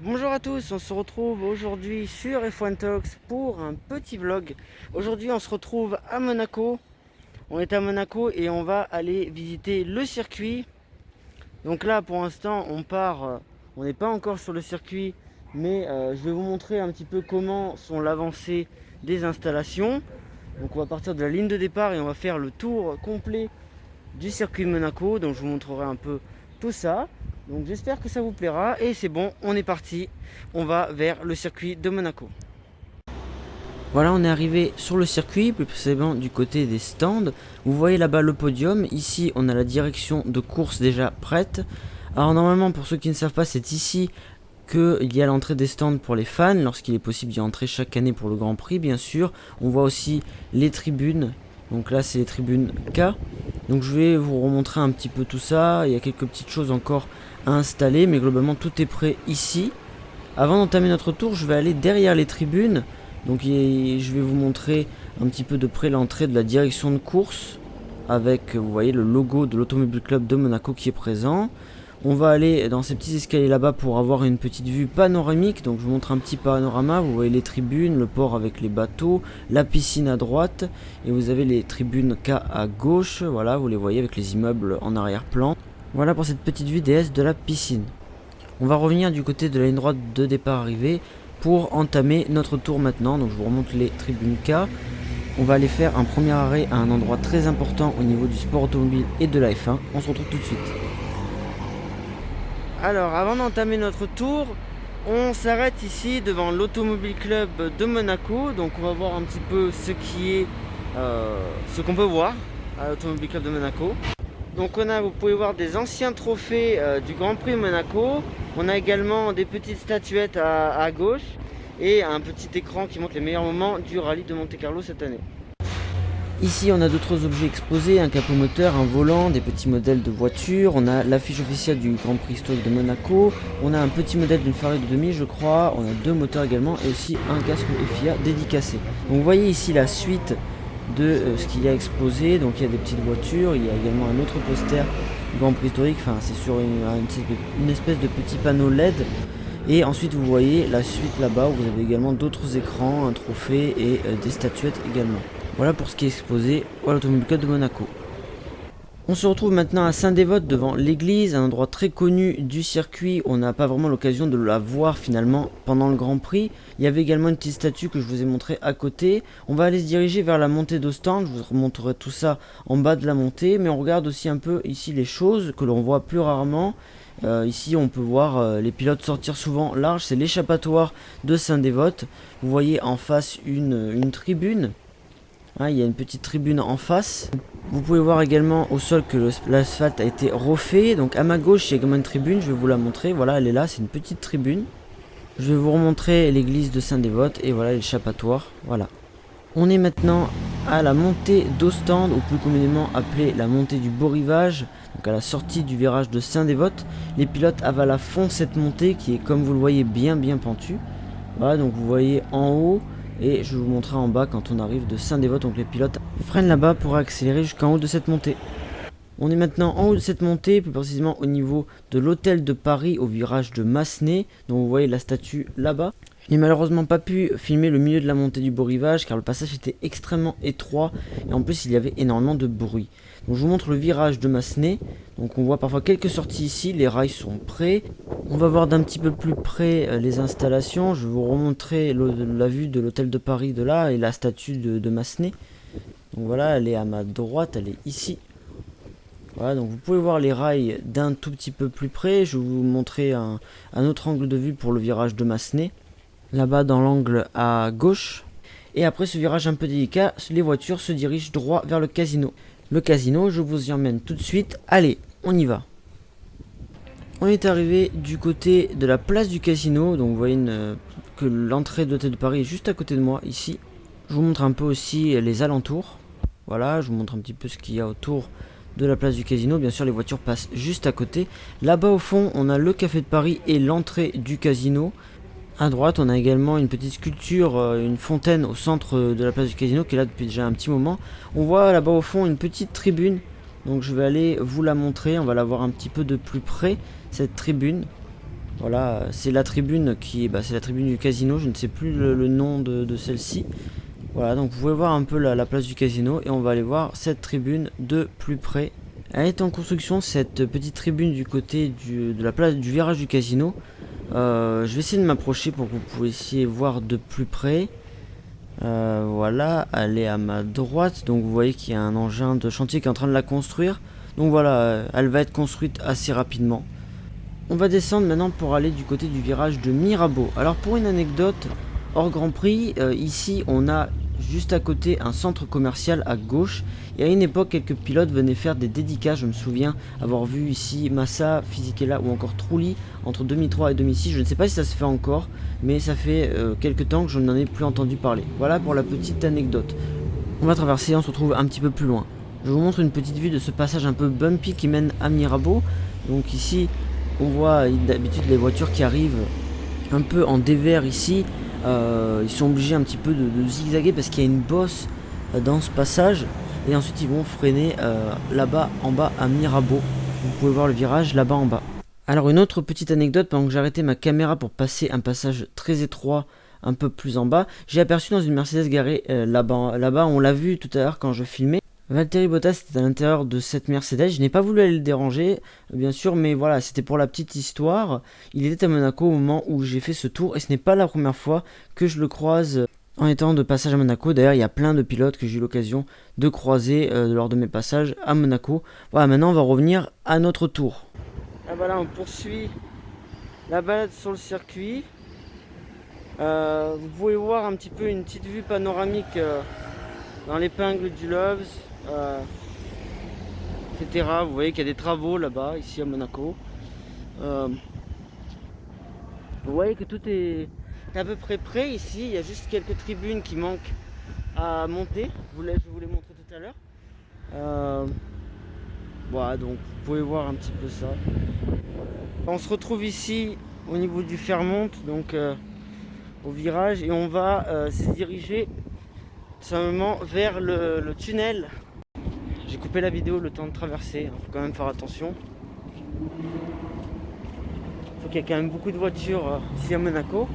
Bonjour à tous, on se retrouve aujourd'hui sur F1 Talks pour un petit vlog. Aujourd'hui on se retrouve à Monaco. On est à Monaco et on va aller visiter le circuit. Donc là pour l'instant on part, on n'est pas encore sur le circuit, mais je vais vous montrer un petit peu comment sont l'avancée des installations. Donc on va partir de la ligne de départ et on va faire le tour complet du circuit de Monaco. Donc je vous montrerai un peu tout ça. Donc j'espère que ça vous plaira. Et c'est bon, on est parti. On va vers le circuit de Monaco. Voilà, on est arrivé sur le circuit, plus précisément du côté des stands. Vous voyez là-bas le podium. Ici, on a la direction de course déjà prête. Alors normalement, pour ceux qui ne savent pas, c'est ici qu'il y a l'entrée des stands pour les fans, lorsqu'il est possible d'y entrer chaque année pour le Grand Prix, bien sûr. On voit aussi les tribunes. Donc là, c'est les tribunes K. Donc je vais vous remontrer un petit peu tout ça. Il y a quelques petites choses encore à installer, mais globalement tout est prêt ici. Avant d'entamer notre tour, je vais aller derrière les tribunes. Donc je vais vous montrer un petit peu de près l'entrée de la direction de course, avec, vous voyez, le logo de l'Automobile Club de Monaco qui est présent. On va aller dans ces petits escaliers là-bas pour avoir une petite vue panoramique. Donc je vous montre un petit panorama. Vous voyez les tribunes, le port avec les bateaux, la piscine à droite. Et vous avez les tribunes K à gauche. Voilà, vous les voyez avec les immeubles en arrière-plan. Voilà pour cette petite vue DS de la piscine. On va revenir du côté de la ligne droite de départ arrivée pour entamer notre tour maintenant. Donc je vous remonte les tribunes K. On va aller faire un premier arrêt à un endroit très important au niveau du sport automobile et de la F1. On se retrouve tout de suite. Alors, avant d'entamer notre tour, on s'arrête ici devant l'Automobile Club de Monaco. Donc, on va voir un petit peu ce qu'on peut voir à l'Automobile Club de Monaco. Donc, vous pouvez voir des anciens trophées du Grand Prix de Monaco. On a également des petites statuettes à gauche et un petit écran qui montre les meilleurs moments du rallye de Monte-Carlo cette année. Ici, on a d'autres objets exposés, un capot moteur, un volant, des petits modèles de voitures. On a l'affiche officielle du Grand Prix historique de Monaco. On a un petit modèle d'une Ferrari de demi, je crois. On a deux moteurs également et aussi un casque FIA dédicacé. Donc, vous voyez ici la suite de ce qu'il y a exposé. Donc, il y a des petites voitures. Il y a également un autre poster du Grand Prix historique. Enfin, c'est sur une espèce de petit panneau LED. Et ensuite, vous voyez la suite là-bas où vous avez également d'autres écrans, un trophée et des statuettes également. Voilà pour ce qui est exposé à l'Automobile Club de Monaco. On se retrouve maintenant à Saint-Dévote devant l'église, un endroit très connu du circuit. On n'a pas vraiment l'occasion de la voir finalement pendant le Grand Prix. Il y avait également une petite statue que je vous ai montré à côté. On va aller se diriger vers la montée d'Ostende. Je vous remonterai tout ça en bas de la montée. Mais on regarde aussi un peu ici les choses que l'on voit plus rarement. Ici on peut voir les pilotes sortir souvent large. C'est l'échappatoire de Saint-Dévote. Vous voyez en face une tribune. Il y a une petite tribune en face. Vous pouvez voir également au sol que l'asphalte a été refait. Donc à ma gauche, il y a également une tribune. Je vais vous la montrer. Voilà, elle est là. C'est une petite tribune. Je vais vous remontrer l'église de Saint-Dévote. Et voilà l'échappatoire. Voilà. On est maintenant à la montée d'Ostende, ou plus communément appelée la montée du Beau Rivage. Donc à la sortie du virage de Saint-Dévote. Les pilotes avalent à fond cette montée qui est, comme vous le voyez, bien pentue. Voilà, donc vous voyez en haut. Et je vous montrerai en bas quand on arrive de Saint-Dévote. Donc les pilotes freinent là-bas pour accélérer jusqu'en haut de cette montée. On est maintenant en haut de cette montée, plus précisément au niveau de l'hôtel de Paris au virage de Massenet. Donc vous voyez la statue là-bas. Je n'ai malheureusement pas pu filmer le milieu de la montée du Beau Rivage car le passage était extrêmement étroit et en plus il y avait énormément de bruit. Donc je vous montre le virage de Massenet. Donc on voit parfois quelques sorties ici, les rails sont prêts. On va voir d'un petit peu plus près les installations. Je vais vous remontrer la vue de l'hôtel de Paris de là et la statue de Massenet. Donc voilà, elle est à ma droite, elle est ici. Voilà, donc vous pouvez voir les rails d'un tout petit peu plus près. Je vais vous montrer un autre angle de vue pour le virage de Massenet. Là-bas dans l'angle à gauche. Et après ce virage un peu délicat, les voitures se dirigent droit vers le casino. Le casino, je vous y emmène tout de suite. Allez, on y va. On est arrivé du côté de la place du casino. Donc vous voyez que l'entrée de l'hôtel de Paris est juste à côté de moi, ici. Je vous montre un peu aussi les alentours. Voilà, je vous montre un petit peu ce qu'il y a autour de la place du casino. Bien sûr, les voitures passent juste à côté. Là-bas au fond, on a le café de Paris et l'entrée du casino. À droite, on a également une petite sculpture, une fontaine au centre de la place du casino qui est là depuis déjà un petit moment. On voit là-bas au fond une petite tribune. Donc je vais aller vous la montrer, on va la voir un petit peu de plus près, cette tribune. Voilà, c'est la tribune c'est la tribune du casino, je ne sais plus le nom de celle-ci. Voilà, donc vous pouvez voir un peu la place du casino et on va aller voir cette tribune de plus près. Elle est en construction, cette petite tribune du côté de la place du virage du casino. Je vais essayer de m'approcher pour que vous puissiez voir de plus près. Voilà, elle est à ma droite, donc vous voyez qu'il y a un engin de chantier qui est en train de la construire. Donc voilà, elle va être construite assez rapidement. On va descendre maintenant pour aller du côté du virage de Mirabeau. Alors pour une anecdote hors Grand Prix, ici on a juste à côté un centre commercial à gauche. Et à une époque, quelques pilotes venaient faire des dédicaces. Je me souviens avoir vu ici Massa, Fisichella ou encore Trulli entre 2003 et 2006. Je ne sais pas si ça se fait encore, mais ça fait quelques temps que je n'en ai plus entendu parler. Voilà pour la petite anecdote. On va traverser, on se retrouve un petit peu plus loin. Je vous montre une petite vue de ce passage un peu bumpy qui mène à Mirabeau. Donc ici, on voit d'habitude les voitures qui arrivent un peu en dévers ici. Ils sont obligés un petit peu de zigzaguer parce qu'il y a une bosse dans ce passage. Et ensuite ils vont freiner là-bas en bas à Mirabeau. Vous pouvez voir le virage là-bas en bas. Alors une autre petite anecdote, pendant que j'arrêtais ma caméra pour passer un passage très étroit un peu plus en bas, j'ai aperçu dans une Mercedes garée là-bas, on l'a vu tout à l'heure quand je filmais. Valtteri Bottas était à l'intérieur de cette Mercedes. Je n'ai pas voulu aller le déranger, bien sûr, mais voilà, c'était pour la petite histoire. Il était à Monaco au moment où j'ai fait ce tour et ce n'est pas la première fois que je le croise en étant de passage à Monaco. D'ailleurs, il y a plein de pilotes que j'ai eu l'occasion de croiser lors de mes passages à Monaco. Voilà, maintenant on va revenir à notre tour. Ah voilà, on poursuit la balade sur le circuit. Vous pouvez voir un petit peu une petite vue panoramique dans l'épingle du Loves. Etc. Vous voyez qu'il y a des travaux là-bas, ici à Monaco. Vous voyez que tout est à peu près prêt ici. Il y a juste quelques tribunes qui manquent à monter. Je vous les montrer tout à l'heure. Voilà, donc vous pouvez voir un petit peu ça. On se retrouve ici au niveau du Fairmont, donc au virage, et on va se diriger tout simplement vers le tunnel. J'ai coupé la vidéo le temps de traverser, il faut quand même faire attention. Il faut qu'il y ait quand même beaucoup de voitures ici à Monaco.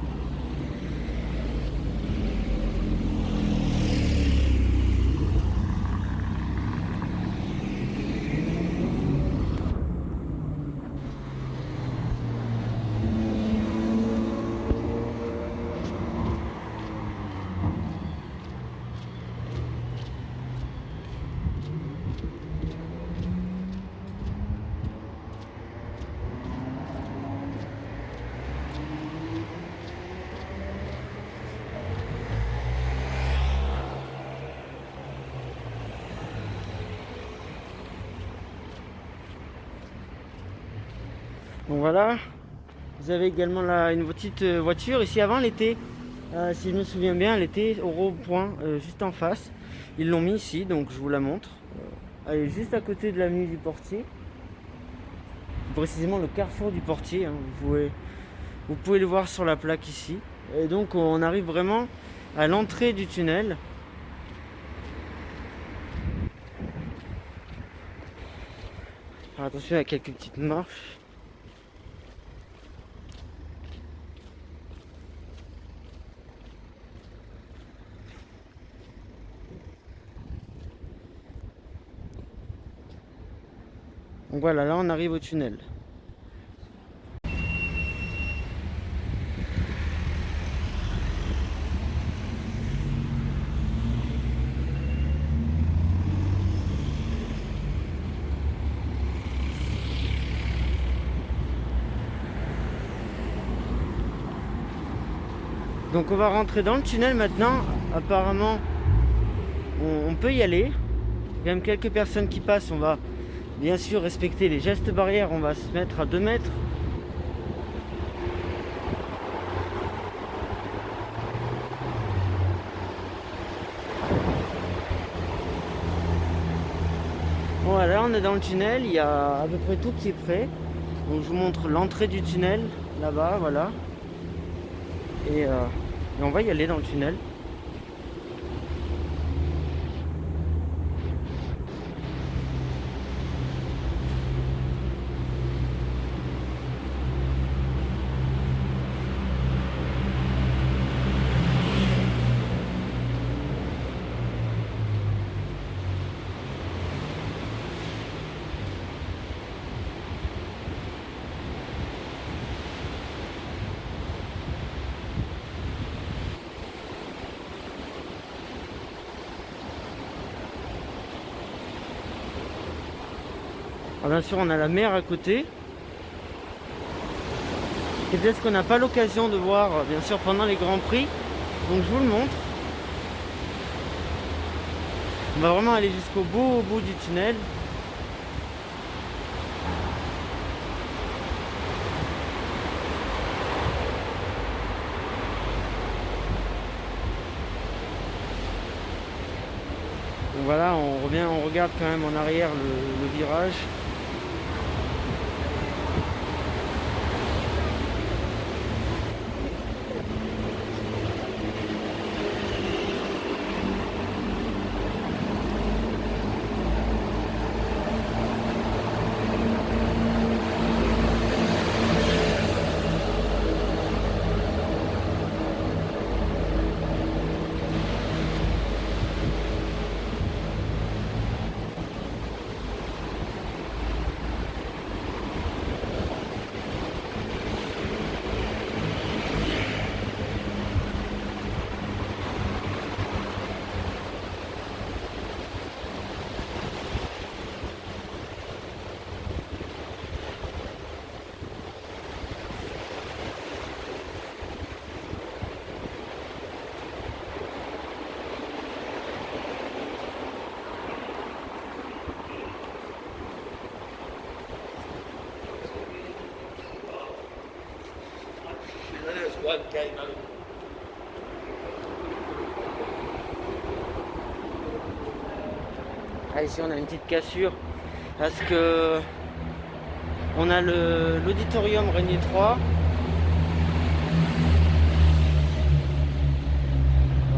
Donc voilà, vous avez également une petite voiture ici avant l'été. Si je me souviens bien, elle était au rond-point juste en face. Ils l'ont mis ici, donc je vous la montre. Elle est juste à côté de l'avenue du Portier. Précisément le carrefour du Portier. Hein. Vous pouvez le voir sur la plaque ici. Et donc on arrive vraiment à l'entrée du tunnel. Alors, attention, il y a quelques petites marches. Donc voilà, là on arrive au tunnel. Donc on va rentrer dans le tunnel maintenant. Apparemment on peut y aller. Il y a même quelques personnes qui passent. On va bien sûr respecter les gestes barrières. On va se mettre à 2 mètres. Voilà, on est dans le tunnel. Il y a à peu près tout qui est prêt. Donc je vous montre l'entrée du tunnel là-bas, voilà. Et on va y aller dans le tunnel. Alors bien sûr on a la mer à côté. Et peut-être qu'on n'a pas l'occasion de voir bien sûr pendant les Grands Prix. Donc je vous le montre. On va vraiment aller jusqu'au bout du tunnel. Donc voilà, on revient, on regarde quand même en arrière le virage. Ah, ici on a une petite cassure parce que on a l'auditorium Régnier 3.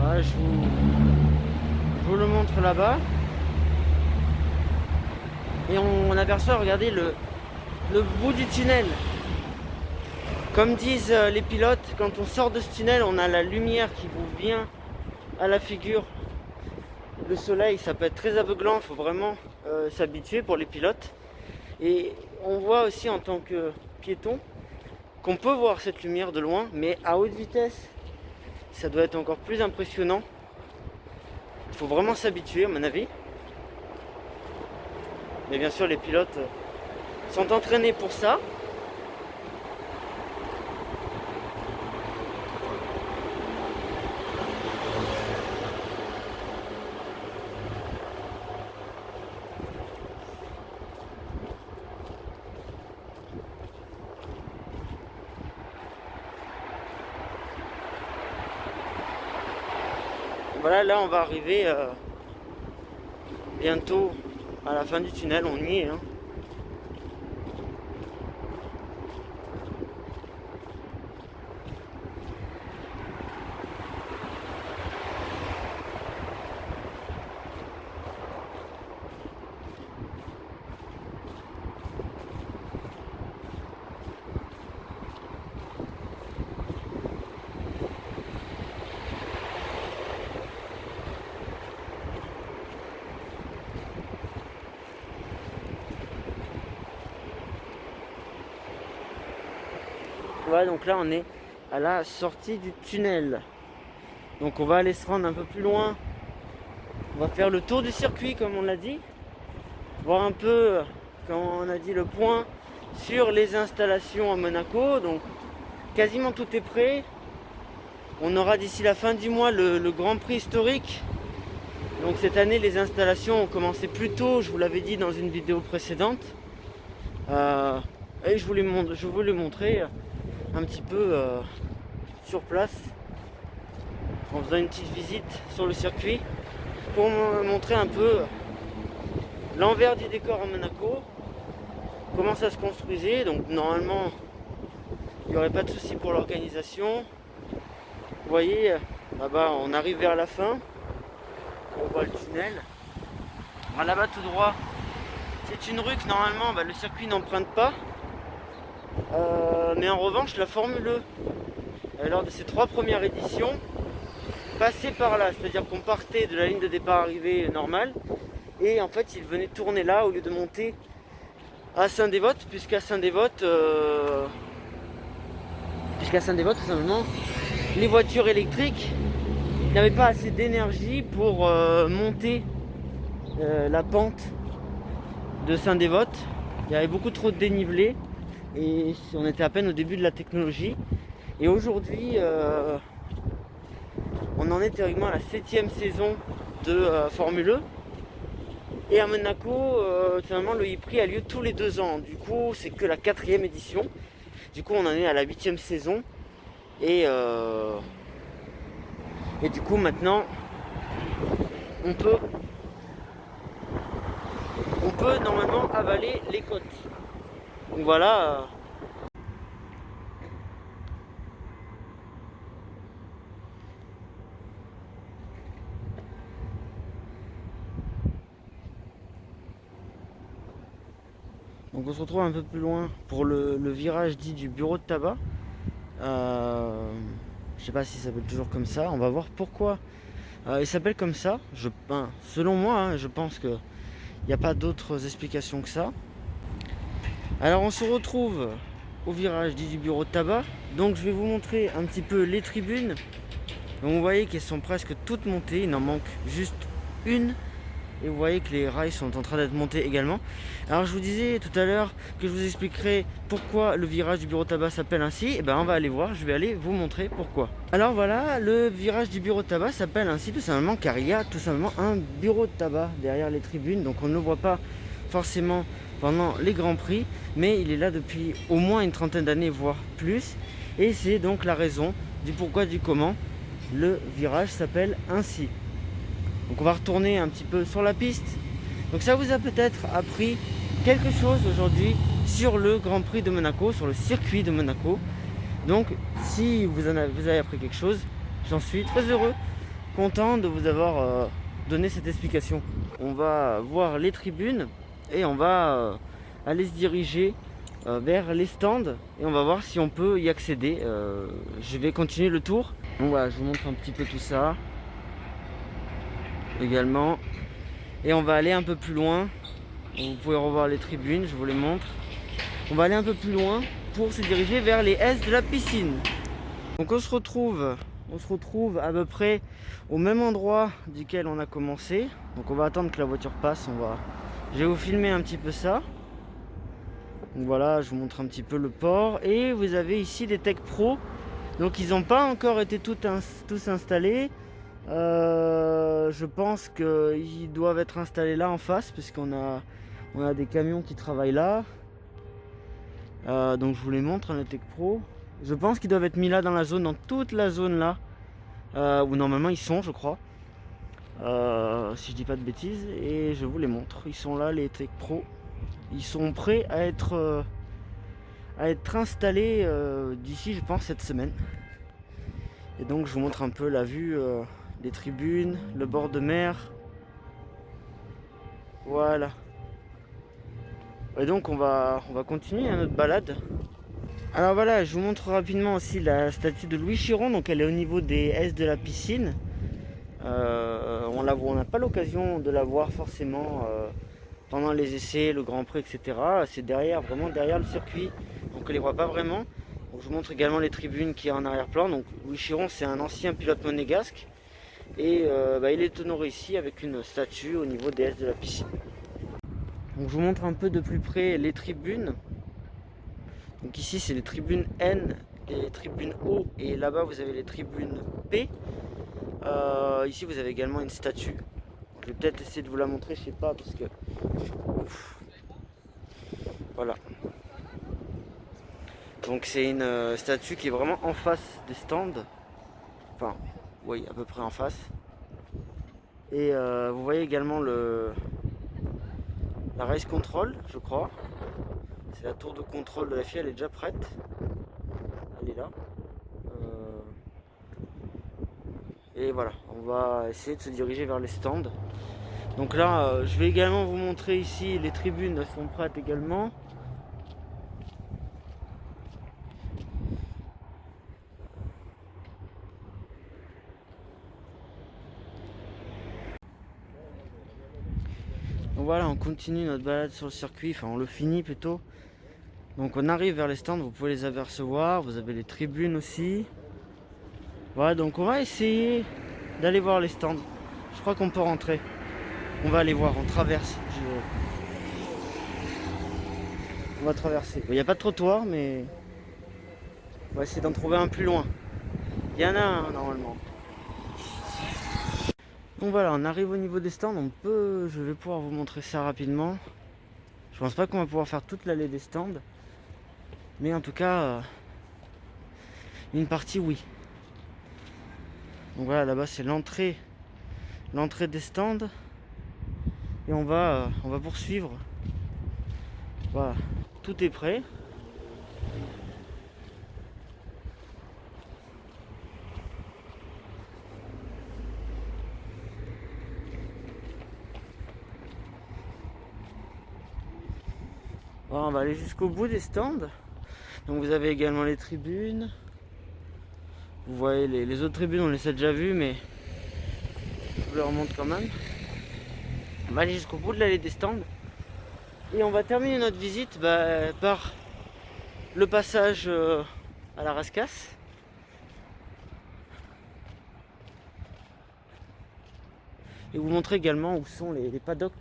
Voilà, je vous le montre là-bas. Et on aperçoit, regardez, le bout du tunnel. Comme disent les pilotes, quand on sort de ce tunnel, on a la lumière qui vous vient à la figure. Le soleil, ça peut être très aveuglant, il faut vraiment s'habituer pour les pilotes. Et on voit aussi en tant que piéton qu'on peut voir cette lumière de loin, mais à haute vitesse, ça doit être encore plus impressionnant. Il faut vraiment s'habituer à mon avis. Mais bien sûr, les pilotes sont entraînés pour ça. Voilà, là on va arriver bientôt à la fin du tunnel, on y est. Hein. Voilà, donc là on est à la sortie du tunnel. Donc on va aller se rendre un peu plus loin. On va faire le tour du circuit comme on l'a dit. Voir un peu, comme on a dit, le point sur les installations à Monaco. Donc quasiment tout est prêt. On aura d'ici la fin du mois le Grand Prix historique. Donc cette année les installations ont commencé plus tôt, je vous l'avais dit dans une vidéo précédente. Et je voulais montrer un petit peu sur place en faisant une petite visite sur le circuit pour montrer un peu l'envers du décor à Monaco, comment ça se construisait. Donc normalement il n'y aurait pas de souci pour l'organisation. Vous voyez là-bas on arrive vers la fin, on voit le tunnel. Là-bas tout droit c'est une rue que normalement le circuit n'emprunte pas. Mais en revanche la Formule E, lors de ses 3 premières éditions, passait par là, c'est-à-dire qu'on partait de la ligne de départ arrivée normale et en fait ils venaient tourner là au lieu de monter à Saint-Dévote, puisqu'à Saint-Dévote tout simplement les voitures électriques n'avaient pas assez d'énergie pour monter la pente de Saint-Dévote. Il y avait beaucoup trop de dénivelé et on était à peine au début de la technologie. Et aujourd'hui, on en est théoriquement à la 7e saison de Formule E. Et à Monaco, finalement, le e-prix a lieu tous les 2 ans. Du coup, c'est que la 4e édition. Du coup, on en est à la 8e saison. Et du coup, maintenant, on peut normalement avaler les côtes. Donc voilà. Donc on se retrouve un peu plus loin pour le virage dit du bureau de tabac. Je sais pas si ça s'appelle toujours comme ça. On va voir pourquoi il s'appelle comme ça. Selon moi, hein, je pense qu'il n'y a pas d'autres explications que ça. Alors on se retrouve au virage dit du bureau de tabac. Donc je vais vous montrer un petit peu les tribunes. Donc vous voyez qu'elles sont presque toutes montées. Il en manque juste une. Et vous voyez que les rails sont en train d'être montés également. Alors je vous disais tout à l'heure que je vous expliquerai pourquoi le virage du bureau de tabac s'appelle ainsi. Et ben on va aller voir, je vais aller vous montrer pourquoi. Alors voilà, le virage du bureau de tabac s'appelle ainsi tout simplement car il y a tout simplement un bureau de tabac derrière les tribunes. Donc on ne le voit pas forcément pendant les grands prix, mais il est là depuis au moins une trentaine d'années, voire plus. Et c'est donc la raison du pourquoi, du comment le virage s'appelle ainsi. Donc on va retourner un petit peu sur la piste. Donc ça vous a peut-être appris quelque chose aujourd'hui sur le Grand Prix de Monaco, sur le circuit de Monaco. Donc si vous avez appris quelque chose, j'en suis très heureux, content de vous avoir donné cette explication. On va voir les tribunes et on va aller se diriger vers les stands et on va voir si on peut y accéder. Je vais continuer le tour. Donc voilà, je vous montre un petit peu tout ça également, et on va aller un peu plus loin. Vous pouvez revoir les tribunes, je vous les montre. On va aller un peu plus loin pour se diriger vers les S de la piscine. Donc on se retrouve à peu près au même endroit duquel on a commencé. Donc on va attendre que la voiture passe. Je vais vous filmer un petit peu ça. Donc voilà, je vous montre un petit peu le port. Et vous avez ici des Tech Pro. Donc ils n'ont pas encore été tous installés. Je pense qu'ils doivent être installés là en face, puisqu'on a des camions qui travaillent là. Donc je vous les montre, les Tech Pro. Je pense qu'ils doivent être mis là dans la zone, dans toute la zone là, où normalement ils sont, je crois. Si je dis pas de bêtises. Et je vous les montre. Ils sont là, les Tech Pro. Ils sont prêts à être installés d'ici, je pense, cette semaine. Et donc je vous montre un peu la vue des tribunes, le bord de mer. Voilà. Et donc on va continuer notre balade. Alors voilà, je vous montre rapidement aussi la statue de Louis Chiron. Donc elle est au niveau des S de la piscine. On n'a pas l'occasion de la voir forcément pendant les essais, le Grand Prix, etc. C'est vraiment derrière le circuit. Donc on les voit pas vraiment. Donc, je vous montre également les tribunes qui est en arrière-plan. Donc Louis Chiron, c'est un ancien pilote monégasque. Et il est honoré ici avec une statue au niveau des S de la piscine. Donc je vous montre un peu de plus près les tribunes. Donc ici c'est les tribunes N et les tribunes O, et là-bas vous avez les tribunes P. Ici vous avez également une statue. Je vais peut-être essayer de vous la montrer, je sais pas, parce que... Voilà. Donc c'est une statue qui est vraiment en face des stands. Enfin, oui, à peu près en face. Et vous voyez également la race control, je crois. C'est la tour de contrôle de la FIA, elle est déjà prête. Elle est là. Et voilà, on va essayer de se diriger vers les stands. Donc là, je vais également vous montrer ici, les tribunes sont prêtes également. Donc voilà, on continue notre balade sur le circuit, enfin on le finit plutôt. Donc on arrive vers les stands, vous pouvez les apercevoir, vous avez les tribunes aussi. Voilà, donc on va essayer d'aller voir les stands. Je crois qu'on peut rentrer. On va aller voir, on traverse. On va traverser. Il n'y a pas de trottoir, mais on va essayer d'en trouver un plus loin. Il y en a un normalement. Donc voilà, on arrive au niveau des stands. Je vais pouvoir vous montrer ça rapidement. Je pense pas qu'on va pouvoir faire toute l'allée des stands, mais en tout cas, une partie oui. Donc voilà, là-bas c'est l'entrée des stands, et on va poursuivre. Voilà, tout est prêt. Voilà, on va aller jusqu'au bout des stands. Donc vous avez également les tribunes. Vous voyez les autres tribunes, on les a déjà vues, mais je vous les remonte quand même. On va aller jusqu'au bout de l'allée des stands. Et on va terminer notre visite par le passage à la Rascasse. Et vous montrer également où sont les paddocks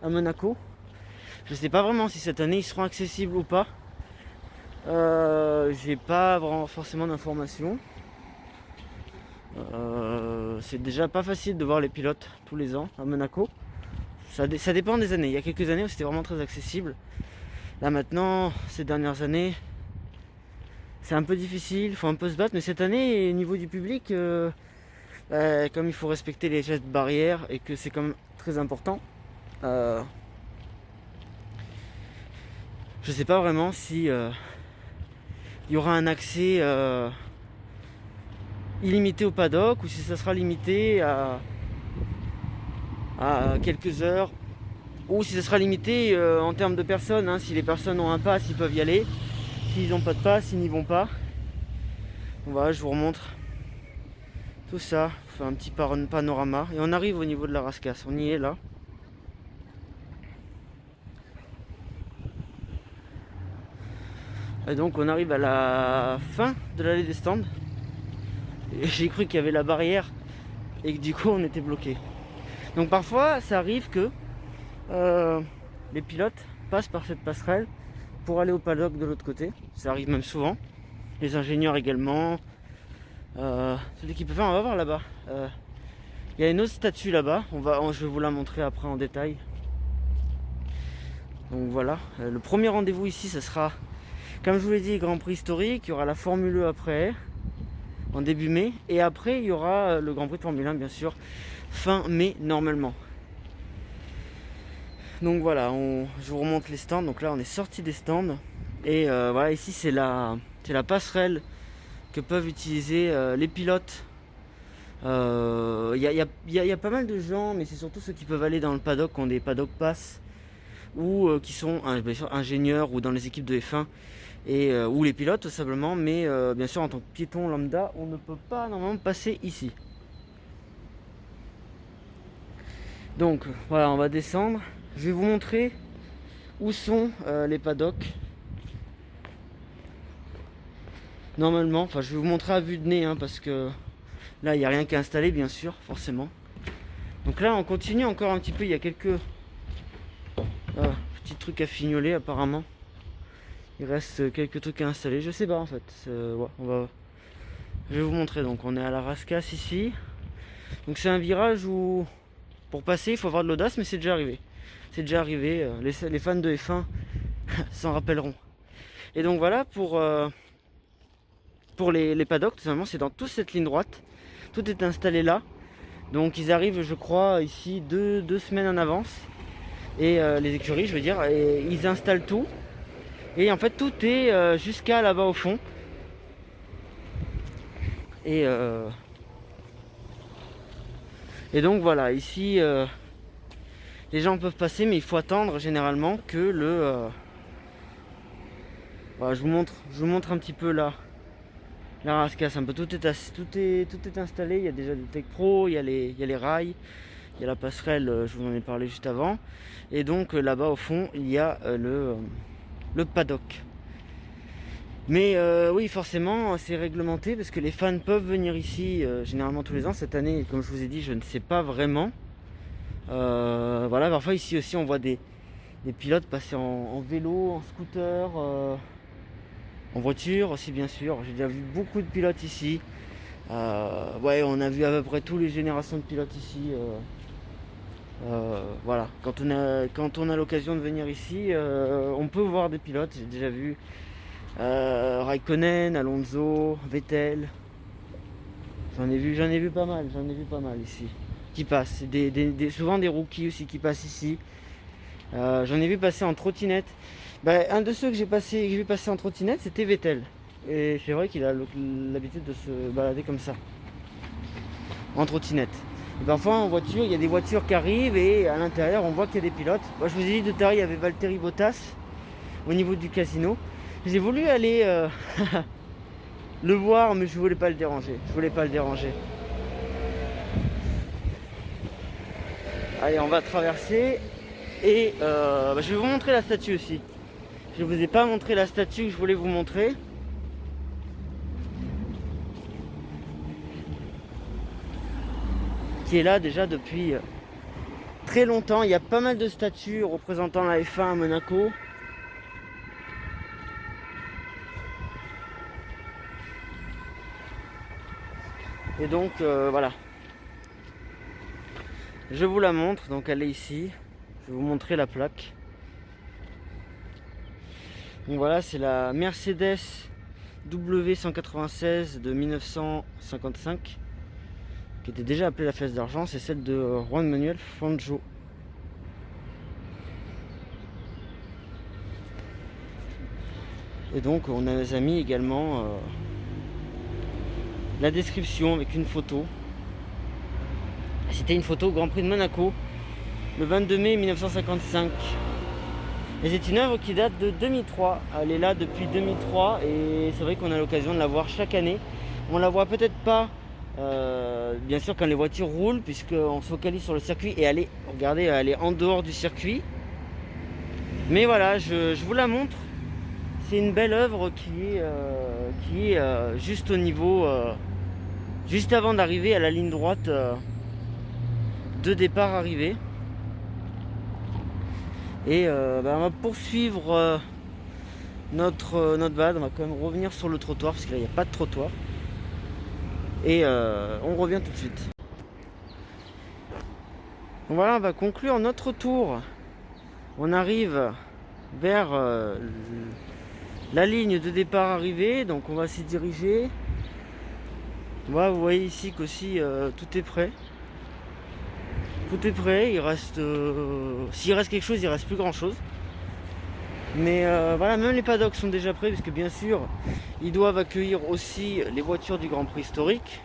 à Monaco. Je ne sais pas vraiment si cette année ils seront accessibles ou pas. J'ai pas vraiment forcément d'informations. C'est déjà pas facile de voir les pilotes tous les ans à Monaco. Ça dépend des années. Il y a quelques années où c'était vraiment très accessible. Là maintenant, ces dernières années, c'est un peu difficile, il faut un peu se battre. Mais cette année, au niveau du public, comme il faut respecter les gestes barrières et que c'est quand même très important, je sais pas vraiment si il y aura un accès illimité au paddock ou si ça sera limité à quelques heures, ou si ça sera limité en termes de personnes, hein. Si les personnes ont un pass, ils peuvent y aller. S'ils n'ont pas de pass, ils n'y vont pas. Donc voilà, je vous remontre tout ça, je fais un petit panorama et on arrive au niveau de la Rascasse. On y est là. Et donc on arrive à la fin de l'allée des stands. J'ai cru qu'il y avait la barrière et que du coup on était bloqué. Donc parfois ça arrive que les pilotes passent par cette passerelle pour aller au paddock de l'autre côté. Ça arrive même souvent. Les ingénieurs également. Celui qui peut faire, on va voir là-bas. Il y a une autre statue là-bas. Je vais vous la montrer après en détail. Donc voilà. Le premier rendez-vous ici, ce sera, comme je vous l'ai dit, Grand Prix historique. Il y aura la Formule E après, en début mai. Et après, il y aura le Grand Prix de Formule 1, bien sûr, fin mai normalement. Donc voilà, je vous remonte les stands. Donc là, on est sorti des stands. Et voilà, ici, c'est la passerelle que peuvent utiliser les pilotes. Il y a pas mal de gens, mais c'est surtout ceux qui peuvent aller dans le paddock, qui ont des paddock pass, ou qui sont bien sûr, ingénieurs ou dans les équipes de F1, ou les pilotes tout simplement. Mais bien sûr, en tant que piéton lambda, on ne peut pas normalement passer ici. Donc voilà, on va descendre. Je vais vous montrer où sont les paddocks. Normalement, enfin je vais vous montrer à vue de nez, hein, parce que là il n'y a rien qu'à installer, bien sûr, forcément. Donc là on continue encore un petit peu, il y a quelques petits trucs à fignoler apparemment. Il reste quelques trucs à installer, je sais pas en fait. Ouais, je vais vous montrer. Donc on est à la Rascasse ici. Donc c'est un virage où pour passer il faut avoir de l'audace, mais c'est déjà arrivé. C'est déjà arrivé, les fans de F1 s'en rappelleront. Et donc voilà pour les paddocks, tout simplement, c'est dans toute cette ligne droite. Tout est installé là. Donc ils arrivent, je crois, ici deux semaines en avance. Et les écuries, je veux dire, et ils installent tout. Et en fait, tout est jusqu'à là-bas au fond. Et donc voilà, ici, les gens peuvent passer, mais il faut attendre généralement que voilà, je vous montre un petit peu là. La Rascasse, un peu tout est installé. Il y a déjà des Tech Pro, il y a les rails, il y a la passerelle, je vous en ai parlé juste avant. Et donc là-bas au fond, il y a le paddock. Mais oui, forcément, c'est réglementé parce que les fans peuvent venir ici généralement tous les ans. Cette année, comme je vous ai dit, je ne sais pas vraiment. Voilà, parfois ici aussi, on voit des des pilotes passer en vélo, en scooter, en voiture aussi bien sûr. J'ai déjà vu beaucoup de pilotes ici. Ouais, on a vu à peu près toutes les générations de pilotes ici. Voilà, quand on a l'occasion de venir ici, on peut voir des pilotes. J'ai déjà vu Raikkonen, Alonso, Vettel. J'en ai vu pas mal, ici qui passent. Souvent des rookies aussi qui passent ici. J'en ai vu passer en trottinette. Un de ceux que j'ai vu passer en trottinette, c'était Vettel. Et c'est vrai qu'il a l'habitude de se balader comme ça, en trottinette. Et parfois en voiture, il y a des voitures qui arrivent et à l'intérieur, on voit qu'il y a des pilotes. Moi, je vous ai dit tout à l'heure, il y avait Valtteri Bottas au niveau du casino. J'ai voulu aller le voir, mais je voulais pas le déranger. Allez, on va traverser et je vais vous montrer la statue aussi. Je vous ai pas montré la statue que je voulais vous montrer. Qui est là déjà depuis très longtemps. Il y a pas mal de statues représentant la F1 à Monaco. Et donc voilà. Je vous la montre, donc elle est ici. Je vais vous montrer la plaque. Donc voilà, c'est la Mercedes W196 de 1955, qui était déjà appelée la Flèche d'Argent. C'est celle de Juan Manuel Fangio. Et donc on a mis également la description avec une photo. C'était une photo au Grand Prix de Monaco, le 22 mai 1955. Et c'est une œuvre qui date de 2003. Elle est là depuis 2003 et c'est vrai qu'on a l'occasion de la voir chaque année. On la voit peut-être pas, bien sûr, quand les voitures roulent, puisqu'on se focalise sur le circuit et elle est, regardez, elle est en dehors du circuit. Mais voilà, je vous la montre. C'est une belle œuvre qui est juste au niveau, juste avant d'arriver à la ligne droite de départ arrivée. Et on va poursuivre notre balade. On va quand même revenir sur le trottoir parce que là il n'y a pas de trottoir. Et on revient tout de suite. Donc voilà, on va conclure notre tour. On arrive vers la ligne de départ arrivée. Donc on va s'y diriger. Voilà, vous voyez ici qu'aussi tout est prêt. Tout est prêt, il reste s'il reste quelque chose, il reste plus grand chose. Mais voilà, même les paddocks sont déjà prêts, parce que bien sûr, ils doivent accueillir aussi les voitures du Grand Prix historique.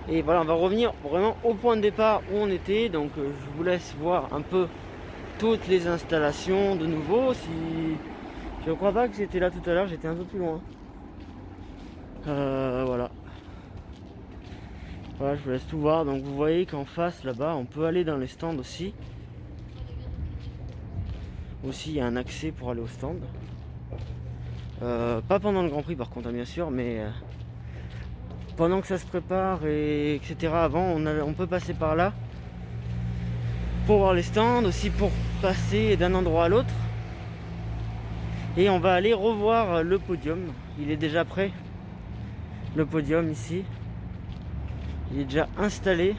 Et voilà, on va revenir vraiment au point de départ où on était. Donc je vous laisse voir un peu toutes les installations de nouveau. Si je ne crois pas que j'étais là tout à l'heure, j'étais un peu plus loin. Voilà. Voilà, je vous laisse tout voir. Donc vous voyez qu'en face là-bas, on peut aller dans les stands aussi. Aussi, il y a un accès pour aller au stand. Pas pendant le Grand Prix par contre, hein, bien sûr, mais pendant que ça se prépare et etc. Avant, on peut passer par là pour voir les stands, aussi pour passer d'un endroit à l'autre. Et on va aller revoir le podium. Il est déjà prêt. Le podium ici. Il est déjà installé.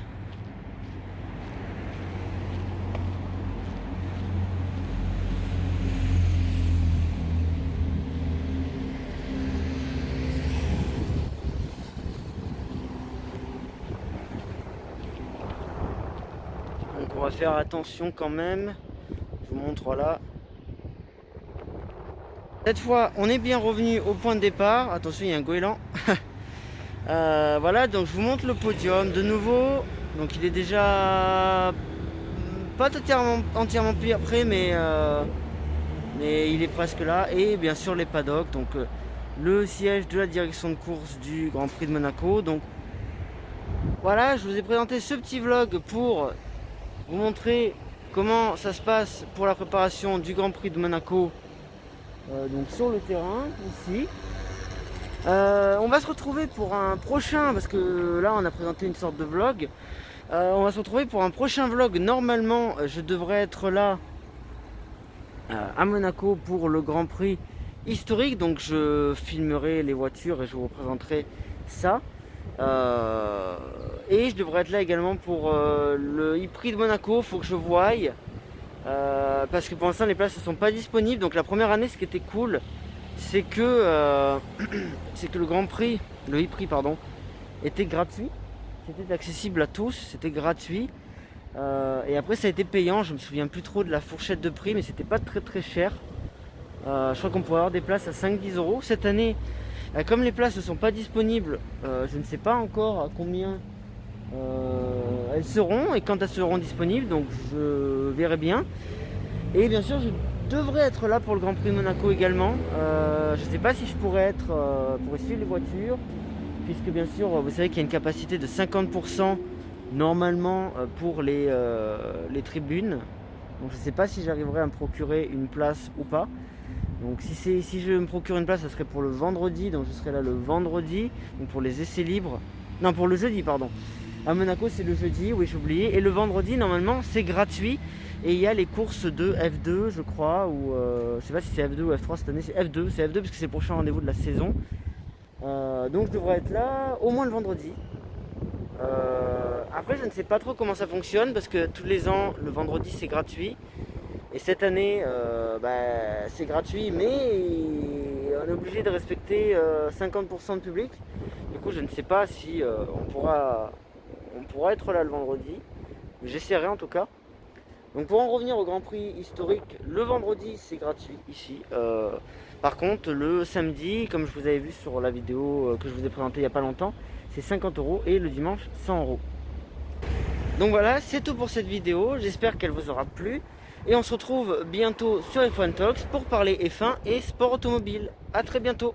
Donc on va faire attention quand même. Je vous montre là. Cette fois, on est bien revenu au point de départ. Attention, il y a un goéland. Voilà, donc je vous montre le podium de nouveau. Donc il est déjà pas entièrement prêt, mais il est presque là. Et bien sûr les paddocks, donc le siège de la direction de course du Grand Prix de Monaco. Donc voilà, je vous ai présenté ce petit vlog pour vous montrer comment ça se passe pour la préparation du Grand Prix de Monaco. Donc sur le terrain ici. On va se retrouver pour un prochain, parce que là on a présenté une sorte de vlog. On va se retrouver pour un prochain vlog. Normalement je devrais être là à Monaco pour le Grand Prix historique, donc je filmerai les voitures et je vous représenterai ça. Et je devrais être là également pour le e-prix de Monaco. Faut que je voie parce que pour l'instant les places ne sont pas disponibles. Donc la première année, ce qui était cool, c'est que le Grand Prix, le e-prix pardon, était gratuit. C'était accessible à tous, c'était gratuit. Et après ça a été payant. Je me souviens plus trop de la fourchette de prix, mais c'était pas très cher. Je crois qu'on pourrait avoir des places à 5-10 euros. Cette année, comme les places ne sont pas disponibles, je ne sais pas encore à combien elles seront et quand elles seront disponibles, donc je verrai bien. Et bien sûr, je devrais être là pour le Grand Prix de Monaco également. Je ne sais pas si je pourrais être pour suivre les voitures, puisque bien sûr, vous savez qu'il y a une capacité de 50% normalement pour les tribunes. Donc je ne sais pas si j'arriverai à me procurer une place ou pas. Donc si je me procure une place, ça serait pour le vendredi, donc je serai là le vendredi, donc pour les essais libres. Non, pour le jeudi, pardon. À Monaco, c'est le jeudi, oui, j'ai oublié. Et le vendredi, normalement, c'est gratuit. Et il y a les courses de F2, je crois, ou je sais pas si c'est F2 ou F3 cette année, c'est F2 parce que c'est le prochain rendez-vous de la saison. Donc je devrais être là au moins le vendredi. Après, je ne sais pas trop comment ça fonctionne parce que tous les ans, le vendredi, c'est gratuit. Et cette année, c'est gratuit, mais on est obligé de respecter 50% de public. Du coup, je ne sais pas si on pourra être là le vendredi. J'essaierai en tout cas. Donc pour en revenir au Grand Prix historique, le vendredi c'est gratuit ici. Par contre, le samedi, comme je vous avais vu sur la vidéo que je vous ai présentée il n'y a pas longtemps, c'est 50 € et le dimanche 100 €. Donc voilà, c'est tout pour cette vidéo. J'espère qu'elle vous aura plu. Et on se retrouve bientôt sur F1 Talks pour parler F1 et sport automobile. A très bientôt.